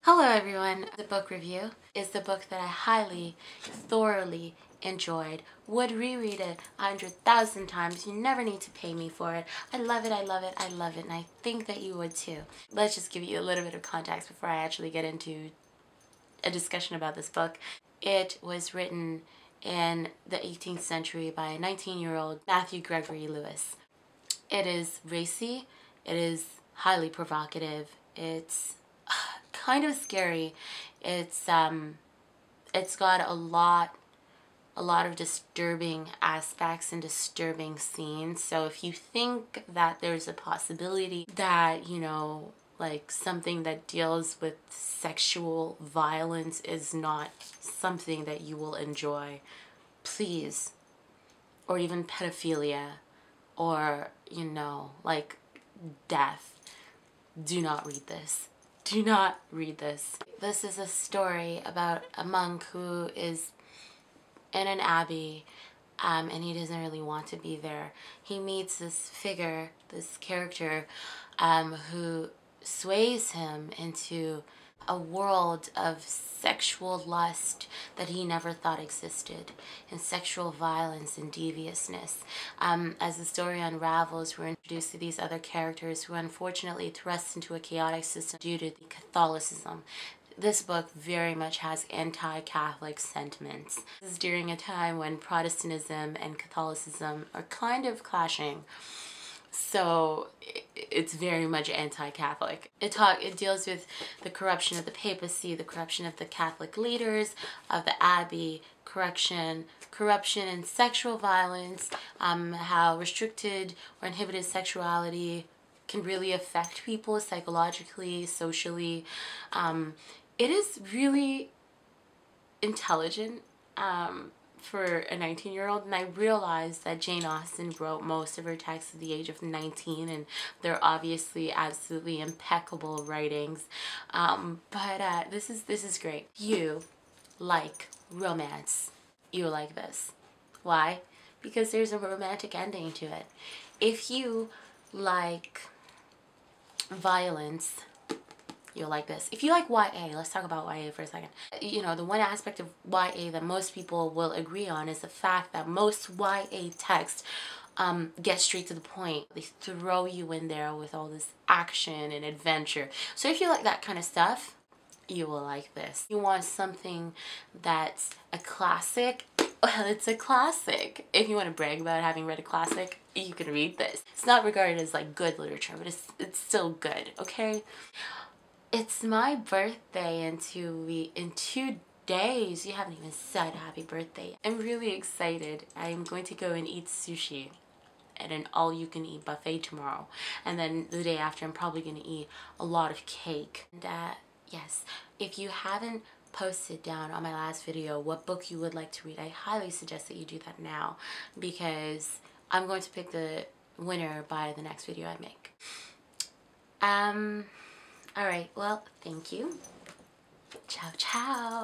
Hello everyone. The book review is the book that I highly, thoroughly enjoyed. Would reread it 100,000 times. You never need to pay me for it. I love it, I love it, I love it, and I think that you would too. Let's just give you a little bit of context before I actually get into a discussion about this book. It was written in the 18th century by a 19-year-old Matthew Gregory Lewis. It is racy, it is highly provocative, it's kind of scary. It's got a lot of disturbing aspects and disturbing scenes. So if you think that there's a possibility that, like something that deals with sexual violence is not something that you will enjoy, please, or even pedophilia, or, like death, do not read this. Do not read this. This is a story about a monk who is in an abbey and he doesn't really want to be there. He meets this figure, this character who sways him into a world of sexual lust that he never thought existed, and sexual violence and deviousness. As the story unravels, we're introduced to these other characters who are unfortunately thrust into a chaotic system due to the Catholicism. This book very much has anti-Catholic sentiments. This is during a time when Protestantism and Catholicism are kind of clashing. So it's very much anti-Catholic. It deals with the corruption of the papacy, the corruption of the Catholic leaders, of the abbey, corruption and sexual violence, how restricted or inhibited sexuality can really affect people psychologically, socially. It is really intelligent for a 19-year-old, and I realized that Jane Austen wrote most of her texts at the age of 19, and they're obviously absolutely impeccable writings. But this is great. You like romance, you like this. Why? Because there's a romantic ending to it. If you like violence, you'll like this. If you like YA, let's talk about YA for a second. The one aspect of YA that most people will agree on is the fact that most YA text get straight to the point. They throw you in there with all this action and adventure. So if you like that kind of stuff, you will like this. You want something that's a classic? Well, it's a classic. If you want to brag about having read a classic, you can read this. It's not regarded as like good literature, but it's still good, okay? It's my birthday in 2 days. You haven't even said happy birthday. I'm really excited. I'm going to go and eat sushi at an all-you-can-eat buffet tomorrow. And then the day after, I'm probably going to eat a lot of cake. And yes, if you haven't posted down on my last video what book you would like to read, I highly suggest that you do that now, because I'm going to pick the winner by the next video I make. Alright, well, thank you. Ciao, ciao.